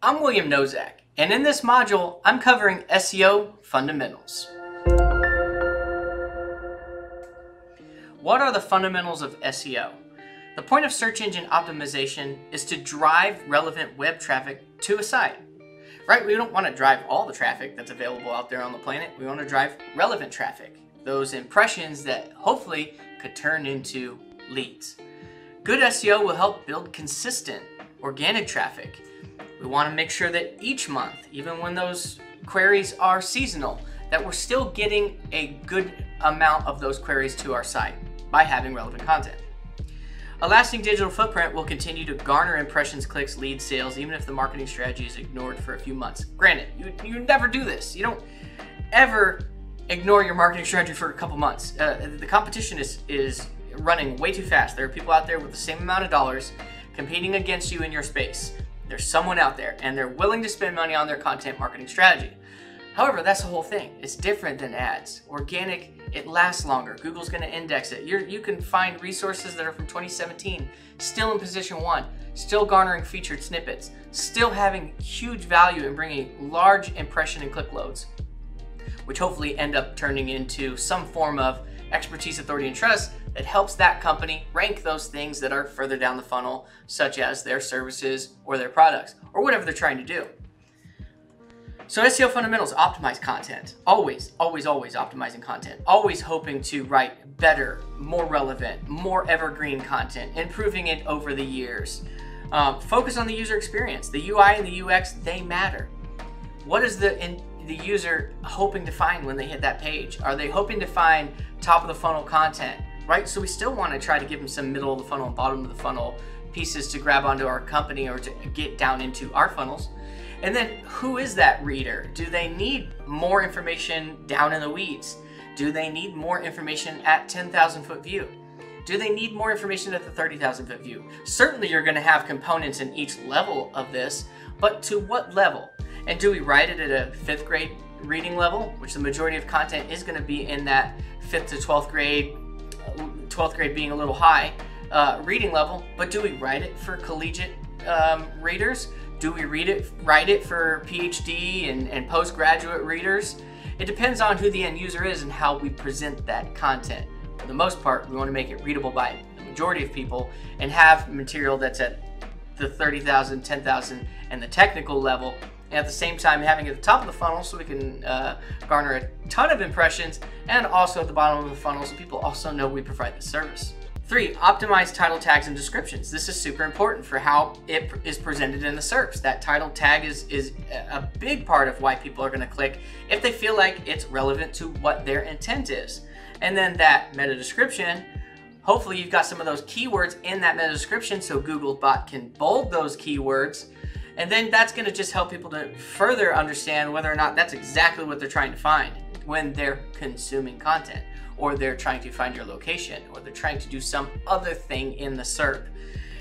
I'm William Nozak, and in this module, I'm covering SEO Fundamentals. What are the fundamentals of SEO? The point of search engine optimization is to drive relevant web traffic to a site. Right? We don't want to drive all the traffic that's available out there on the planet. We want to drive relevant traffic, those impressions that hopefully could turn into leads. Good SEO will help build consistent organic traffic. We want to make sure that each month, even when those queries are seasonal, that we're still getting a good amount of those queries to our site by having relevant content. A lasting digital footprint will continue to garner impressions, clicks, leads, sales, even if the marketing strategy is ignored for a few months. Granted, you never do this. You don't ever ignore your marketing strategy for a couple months. The competition is running way too fast. There are people out there with the same amount of dollars competing against you in your space. There's someone out there and they're willing to spend money on their content marketing strategy. However, that's the whole thing. It's different than ads. Organic, it lasts longer. Google's going to index it. You can find resources that are from 2017, still in position 1, still garnering featured snippets, still having huge value in bringing large impression and click loads, which hopefully end up turning into some form of expertise, authority, and trust that helps that company rank those things that are further down the funnel, such as their services or their products, or whatever they're trying to do. So SEO fundamentals optimize content. Always optimizing content. Always hoping to write better, more relevant, more evergreen content, improving it over the years. Focus on the user experience. The UI and the UX, they matter. What is the user hoping to find when they hit that page? Are they hoping to find top of the funnel content, right? So we still want to try to give them some middle of the funnel and bottom of the funnel pieces to grab onto our company or to get down into our funnels. And then who is that reader? Do they need more information down in the weeds? Do they need more information at 10,000 foot view? Do they need more information at the 30,000 foot view? Certainly you're going to have components in each level of this, but to what level? And do we write it at a 5th grade reading level, which the majority of content is going to be in that 5th to 12th grade, 12th grade being a little high, reading level, but do we write it for collegiate readers? Do we write it for PhD and postgraduate readers? It depends on who the end user is and how we present that content. For the most part, we want to make it readable by the majority of people and have material that's at the 30,000, 10,000, and the technical level, and at the same time having it at the top of the funnel so we can garner a ton of impressions, and also at the bottom of the funnel so people also know we provide the service. 3, optimize title tags and descriptions. This is super important for how it is presented in the SERPs. That title tag is a big part of why people are going to click if they feel like it's relevant to what their intent is. And then that meta description, hopefully you've got some of those keywords in that meta description so Googlebot can bold those keywords. And then that's going to just help people to further understand whether or not that's exactly what they're trying to find when they're consuming content, or they're trying to find your location, or they're trying to do some other thing in the SERP.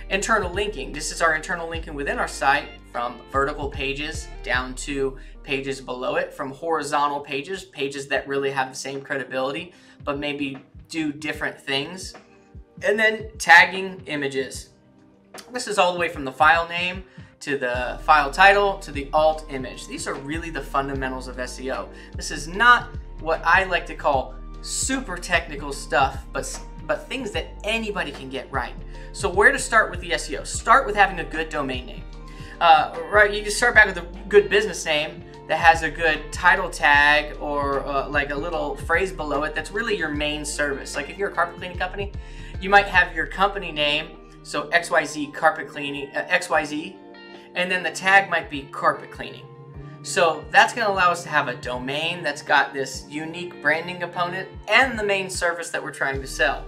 Internal linking. This is our internal linking within our site, from vertical pages down to pages below it, from horizontal pages, pages that really have the same credibility, but maybe do different things. And then tagging images. This is all the way from the file name to the file title to the alt image. These are really the fundamentals of SEO. This is not what I like to call super technical stuff, but things that anybody can get right. So where to start with the SEO? Start with having a good domain name. Right, you can start back with a good business name that has a good title tag or like a little phrase below it that's really your main service. Like if you're a carpet cleaning company, you might have your company name, so XYZ carpet cleaning, XYZ, and then the tag might be carpet cleaning. So that's going to allow us to have a domain that's got this unique branding component and the main service that we're trying to sell.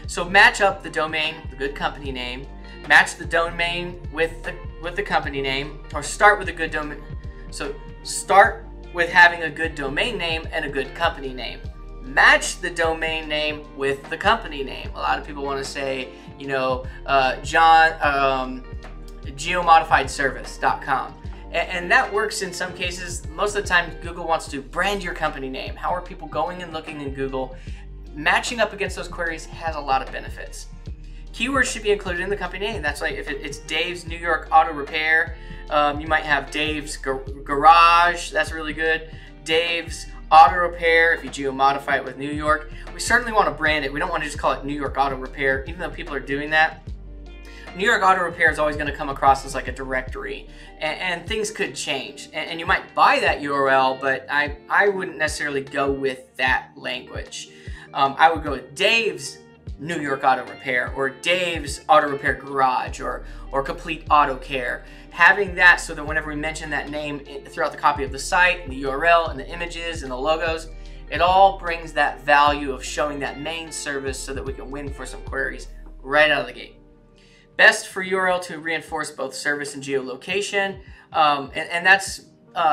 So match up the domain, the good company name, match the domain with the company name, or start with a good domain. So start with having a good domain name and a good company name. Match the domain name with the company name. A lot of people want to say, you know, geomodifiedservice.com. And that works in some cases. Most of the time, Google wants to brand your company name. How are people going and looking in Google? Matching up against those queries has a lot of benefits. Keywords should be included in the company name. That's like if it's Dave's New York Auto Repair, you might have Dave's Garage. That's really good. Dave's Auto Repair, if you geo-modify it with New York. We certainly want to brand it. We don't want to just call it New York Auto Repair, even though people are doing that. New York Auto Repair is always going to come across as like a directory, and things could change. And you might buy that URL, but I wouldn't necessarily go with that language. I would go with Dave's New York Auto Repair, or Dave's Auto Repair Garage, or Complete Auto Care. Having that so that whenever we mention that name throughout the copy of the site, and the URL, and the images, and the logos, it all brings that value of showing that main service so that we can win for some queries right out of the gate. Best for URL to reinforce both service and geolocation, and that's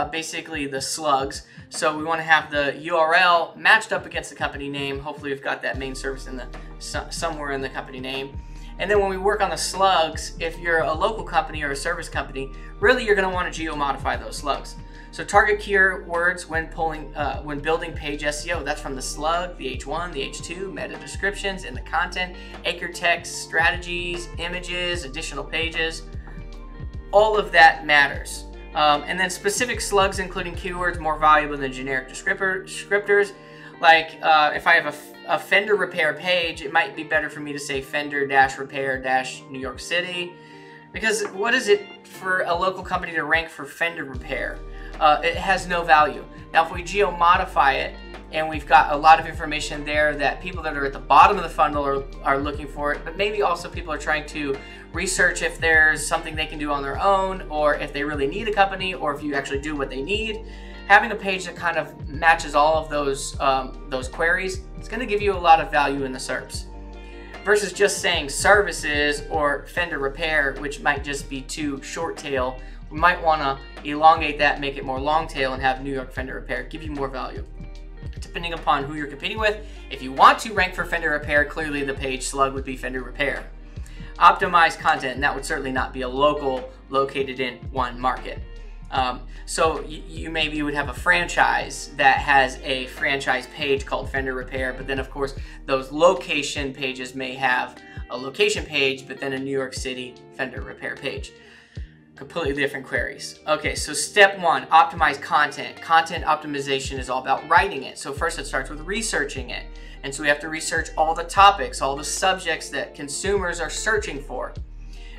basically the slugs. So we want to have the URL matched up against the company name. Hopefully we've got that main service in the somewhere in the company name. And then when we work on the slugs, if you're a local company or a service company, really you're going to want to geo-modify those slugs. So target keywords when building page SEO. That's from the slug, the H1, the H2, meta descriptions, and the content, anchor text, strategies, images, additional pages. All of that matters. And then specific slugs, including keywords more valuable than generic descriptors. Like if I have a fender repair page, it might be better for me to say fender-repair-New York City. Because what is it for a local company to rank for fender repair? It has no value. Now if we geo-modify it, and we've got a lot of information there that people that are at the bottom of the funnel are looking for it, but maybe also people are trying to research if there's something they can do on their own, or if they really need a company, or if you actually do what they need. Having a page that kind of matches all of those queries, it's going to give you a lot of value in the SERPs. Versus just saying services or fender repair, which might just be too short tail. We might want to elongate that, make it more long tail, and have New York fender repair give you more value. Depending upon who you're competing with, if you want to rank for fender repair, clearly the page slug would be fender repair. Optimize content, and that would certainly not be a local located in one market. So you maybe would have a franchise that has a franchise page called fender repair, but then of course those location pages may have a location page, but then a New York City fender repair page. Completely different queries. Okay, so step one, optimize content. Content optimization is all about writing it. So first it starts with researching it. And so we have to research all the topics, all the subjects that consumers are searching for.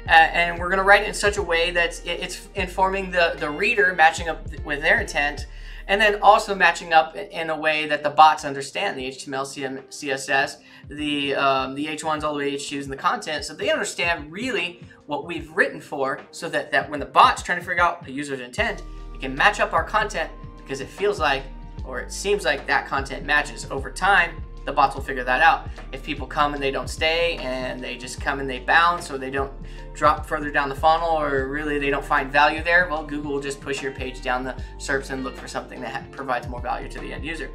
And we're going to write it in such a way that it's informing the reader, matching up with their intent, and then also matching up in a way that the bots understand the HTML, CSS, the H1s all the way to H2s, and the content, so they understand really what we've written for, so that when the bot's trying to figure out the user's intent, it can match up our content, because it feels like, or it seems like that content matches. Over time, the bots will figure that out. If people come and they don't stay, and they just come and they bounce, or they don't drop further down the funnel, or really they don't find value there, well, Google will just push your page down the SERPs and look for something that provides more value to the end user.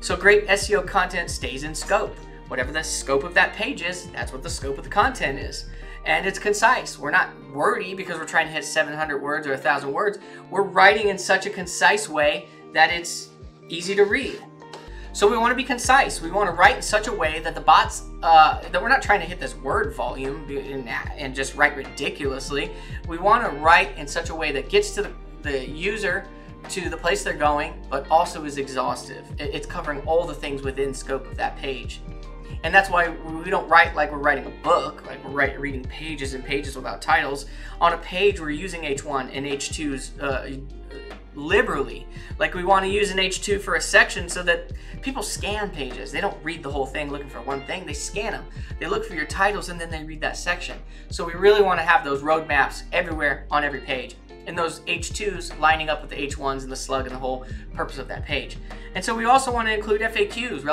So great SEO content stays in scope. Whatever the scope of that page is, that's what the scope of the content is. And it's concise. We're not wordy because we're trying to hit 700 words or 1,000 words. We're writing in such a concise way that it's easy to read. So we want to be concise. We want to write in such a way that the bots, that we're not trying to hit this word volume and just write ridiculously. We want to write in such a way that gets to the user to the place they're going, but also is exhaustive. It's covering all the things within scope of that page. And that's why we don't write like we're writing a book, like we're reading pages and pages without titles. On a page, we're using H1 and H2s liberally. Like we want to use an H2 for a section so that people scan pages. They don't read the whole thing looking for one thing. They scan them. They look for your titles and then they read that section. So we really want to have those roadmaps everywhere on every page. And those H2s lining up with the H1s and the slug and the whole purpose of that page. And so we also want to include FAQs,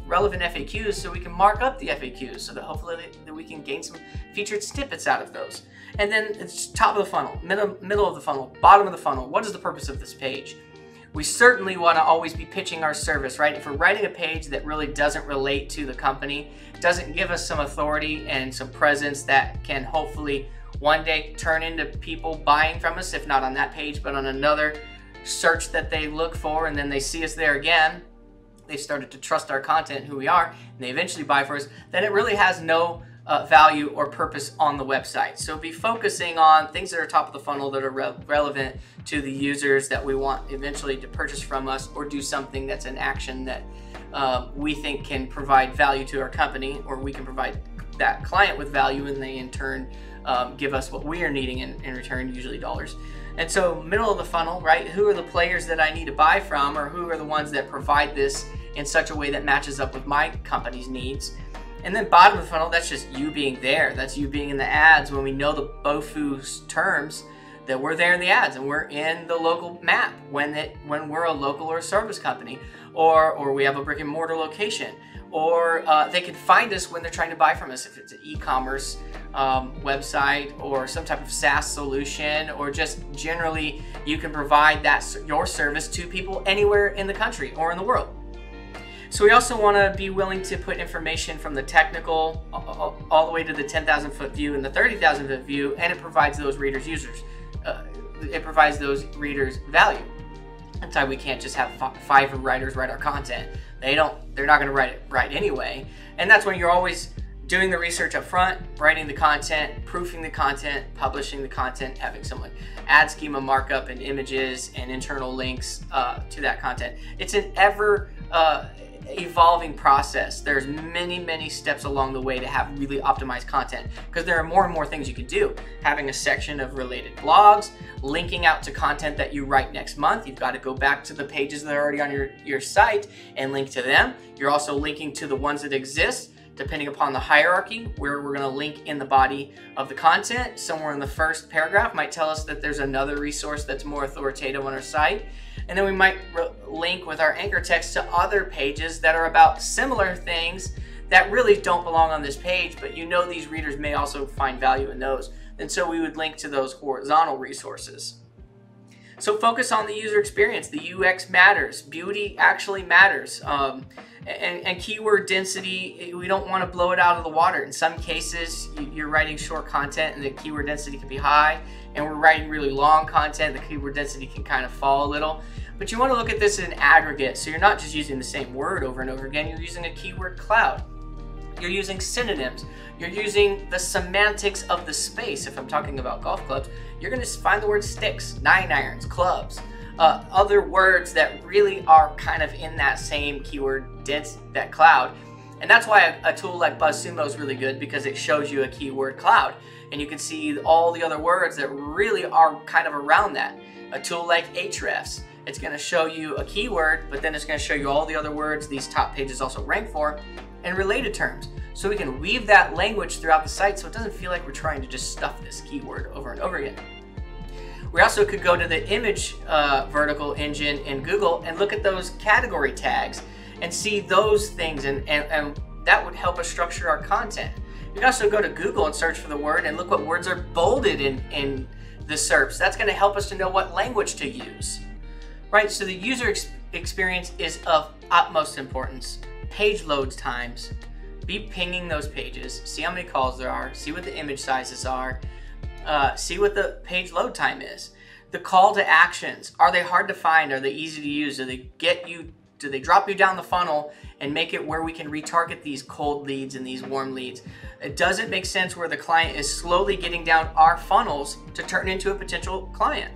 relevant FAQs, so we can mark up the FAQs so that hopefully that we can gain some featured snippets out of those. And then it's top of the funnel, middle of the funnel, bottom of the funnel. What is the purpose of this page? We certainly want to always be pitching our service, right? If we're writing a page that really doesn't relate to the company, doesn't give us some authority and some presence that can hopefully one day turn into people buying from us, if not on that page, but on another search that they look for, and then they see us there again, they started to trust our content, who we are, and they eventually buy for us, then it really has no value or purpose on the website. So be focusing on things that are top of the funnel that are relevant to the users that we want eventually to purchase from us or do something that's an action that we think can provide value to our company, or we can provide that client with value, and they in turn give us what we are needing in return, usually dollars. And so middle of the funnel, right? Who are the players that I need to buy from, or who are the ones that provide this in such a way that matches up with my company's needs? And then bottom of the funnel, that's just you being there. That's you being in the ads when we know the BOFU's terms, that we're there in the ads and we're in the local map when we're a local or service company, or we have a brick and mortar location, or they can find us when they're trying to buy from us, if it's an e-commerce website or some type of SaaS solution, or just generally you can provide your service to people anywhere in the country or in the world. So we also want to be willing to put information from the technical all the way to the 10,000 foot view and the 30,000 foot view, and it provides those readers value. That's why we can't just have 5 writers write our content. They're not going to write it right anyway. And that's when you're always doing the research up front, writing the content, proofing the content, publishing the content, having someone add schema markup and images and internal links to that content. It's an ever evolving process. There's many steps along the way to have really optimized content, because there are more and more things you can do. Having a section of related blogs, linking out to content that you write next month. You've got to go back to the pages that are already on your site and link to them. You're also linking to the ones that exist, depending upon the hierarchy, where we're going to link in the body of the content. Somewhere in the first paragraph might tell us that there's another resource that's more authoritative on our site. And then we might link with our anchor text to other pages that are about similar things that really don't belong on this page, but you know these readers may also find value in those. And so we would link to those horizontal resources. So focus on the user experience. The UX matters. Beauty actually matters. And keyword density, we don't want to blow it out of the water. In some cases, you're writing short content and the keyword density can be high, and we're writing really long content, the keyword density can kind of fall a little. But you want to look at this in aggregate, so you're not just using the same word over and over again, you're using a keyword cloud. You're using synonyms. You're using the semantics of the space. If I'm talking about golf clubs, you're going to find the word sticks, 9 irons, clubs, other words that really are kind of in that same keyword dense, that cloud. And that's why a tool like BuzzSumo is really good, because it shows you a keyword cloud. And you can see all the other words that really are kind of around that. A tool like Ahrefs, it's going to show you a keyword, but then it's going to show you all the other words these top pages also rank for, and related terms. So we can weave that language throughout the site so it doesn't feel like we're trying to just stuff this keyword over and over again. We also could go to the image vertical engine in Google and look at those category tags and see those things, and that would help us structure our content. You can also go to Google and search for the word and look what words are bolded in the SERPs. That's going to help us to know what language to use. Right, so the user experience is of utmost importance. Page load times. Be pinging those pages, see how many calls there are, see what the image sizes are, see what the page load time is. The call to actions, are they hard to find? Are they easy to use? Do they drop you down the funnel and make it where we can retarget these cold leads and these warm leads? It doesn't make sense where the client is slowly getting down our funnels to turn into a potential client.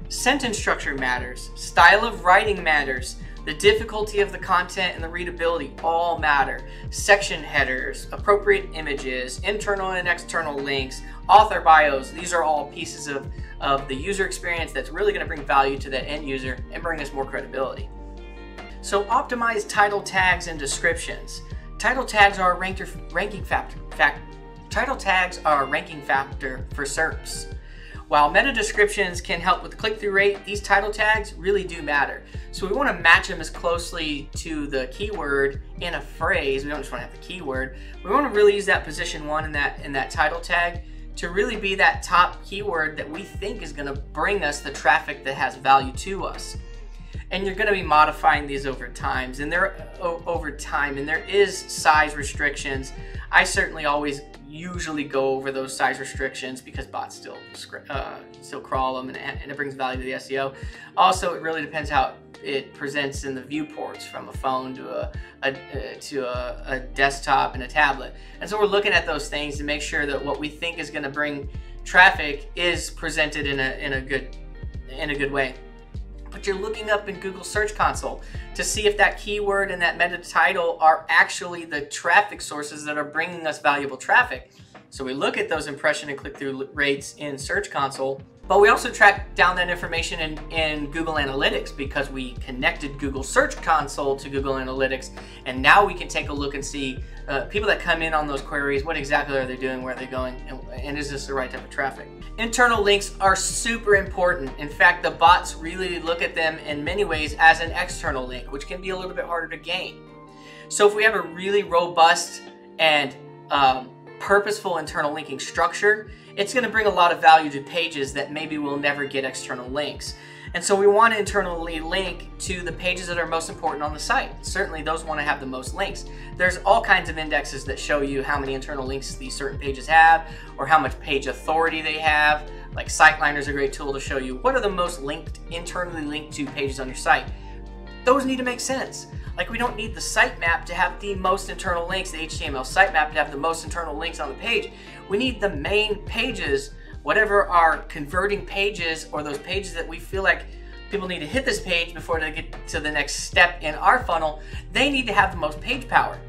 Sentence structure matters. Style of writing matters. The difficulty of the content and the readability all matter. Section headers, appropriate images, internal and external links, author bios, these are all pieces of the user experience that's really going to bring value to the end user and bring us more credibility. So optimize title tags and descriptions. Title tags are a ranking factor for SERPs. While meta descriptions can help with the click-through rate, these title tags really do matter. So we want to match them as closely to the keyword in a phrase. We don't just want to have the keyword. We want to really use that position 1 in that title tag to really be that top keyword that we think is going to bring us the traffic that has value to us. and you're going to be modifying these over time, and there is size restrictions. I certainly always usually go over those size restrictions because bots still crawl them, and it brings value to the SEO. Also, it really depends how it presents in the viewports, from a phone to a desktop and a tablet. And so we're looking at those things to make sure that what we think is going to bring traffic is presented in a good way. But you're looking up in Google Search Console to see if that keyword and that meta title are actually the traffic sources that are bringing us valuable traffic. So we look at those impression and click-through rates in Search Console, but we also track down that information in Google Analytics, because we connected Google Search Console to Google Analytics, and now we can take a look and see people that come in on those queries, what exactly are they doing, where are they going, and is this the right type of traffic? Internal links are super important. In fact, the bots really look at them in many ways as an external link, which can be a little bit harder to gain. So if we have a really robust and purposeful internal linking structure, it's going to bring a lot of value to pages that maybe will never get external links. And so we want to internally link to the pages that are most important on the site. Certainly those want to have the most links. There's all kinds of indexes that show you how many internal links these certain pages have, or how much page authority they have. Like SiteLiner is a great tool to show you what are the most internally linked to pages on your site. Those need to make sense. Like, we don't need the sitemap to have the most internal links, the HTML sitemap to have the most internal links on the page. We need the main pages, whatever are converting pages, or those pages that we feel like people need to hit this page before they get to the next step in our funnel. They need to have the most page power.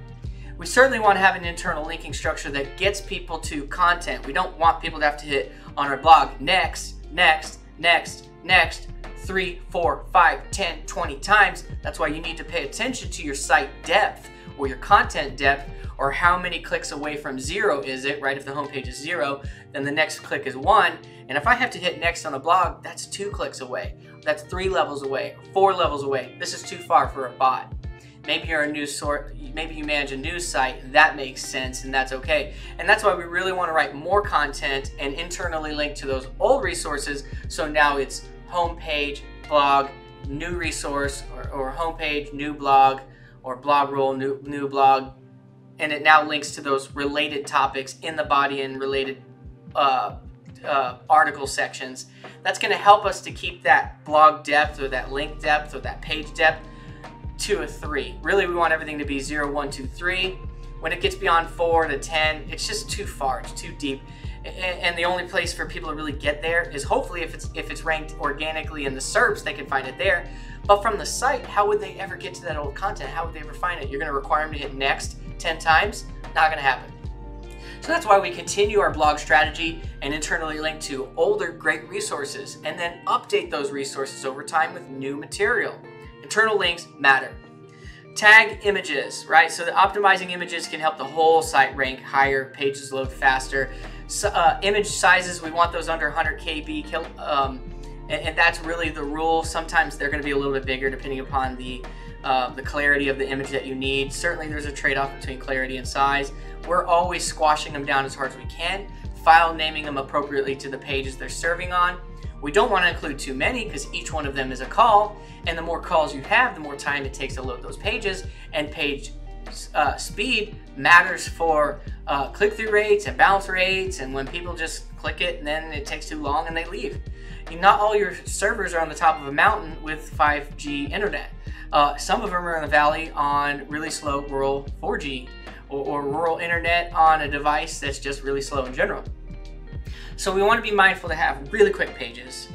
We certainly want to have an internal linking structure that gets people to content. We don't want people to have to hit on our blog next, next, next, next, 3, 4, 5, 10, 20 times. That's why you need to pay attention to your site depth, or your content depth, or how many clicks away from 0 is it, right? If the homepage is 0, then the next click is 1. And if I have to hit next on a blog, that's 2 clicks away. That's 3 levels away, 4 levels away. This is too far for a bot. Maybe you're a news source, maybe you manage a news site, that makes sense, and that's okay. And that's why we really want to write more content and internally link to those old resources. So now it's homepage, blog, new resource, or homepage, new blog, or blog roll, new blog, and it now links to those related topics in the body and related article sections. That's going to help us to keep that blog depth, or that link depth, or that page depth to a 3. Really, we want everything to be 0, 1, 2, 3. When it gets beyond 4 to 10, it's just too far, it's too deep. And the only place for people to really get there is hopefully if it's ranked organically in the SERPs, they can find it there. But from the site, how would they ever get to that old content? How would they ever find it? You're going to require them to hit next 10 times? Not going to happen. So that's why we continue our blog strategy and internally link to older great resources, and then update those resources over time with new material. Internal links matter. Tag images, right? So the optimizing images can help the whole site rank higher, pages load faster. So, image sizes, we want those under 100 KB, and that's really the rule. Sometimes they're going to be a little bit bigger depending upon the clarity of the image that you need. Certainly there's a trade-off between clarity and size. We're always squashing them down as hard as we can, file naming them appropriately to the pages they're serving on. We don't want to include too many, because each one of them is a call, and the more calls you have, the more time it takes to load those pages, and page speed matters for click-through rates and bounce rates, and when people just click it and then it takes too long and they leave. Not all your servers are on the top of a mountain with 5G internet. Some of them are in the valley on really slow rural 4G, or rural internet on a device that's just really slow in general. So we want to be mindful to have really quick pages,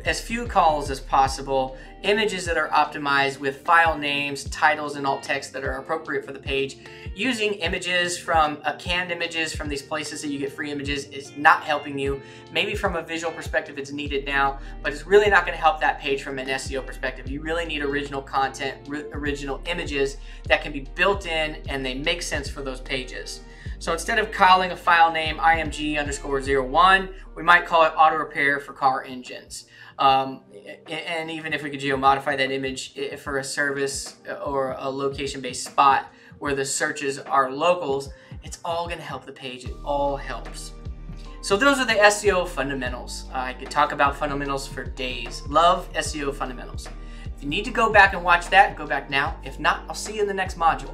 as few calls as possible, images that are optimized with file names, titles, and alt text that are appropriate for the page. Using images from canned images from these places that you get free images is not helping you. Maybe from a visual perspective it's needed now, but it's really not going to help that page from an SEO perspective. You really need original content, original images that can be built in, and they make sense for those pages. So instead of calling a file name img_01, we might call it auto repair for car engines. And even if we could geo-modify that image for a service or a location-based spot where the searches are locals, it's all going to help the page. It all helps. So those are the SEO fundamentals. I could talk about fundamentals for days. Love SEO fundamentals. If If you need to go back and watch that, go back now. If not, I'll see you in the next module.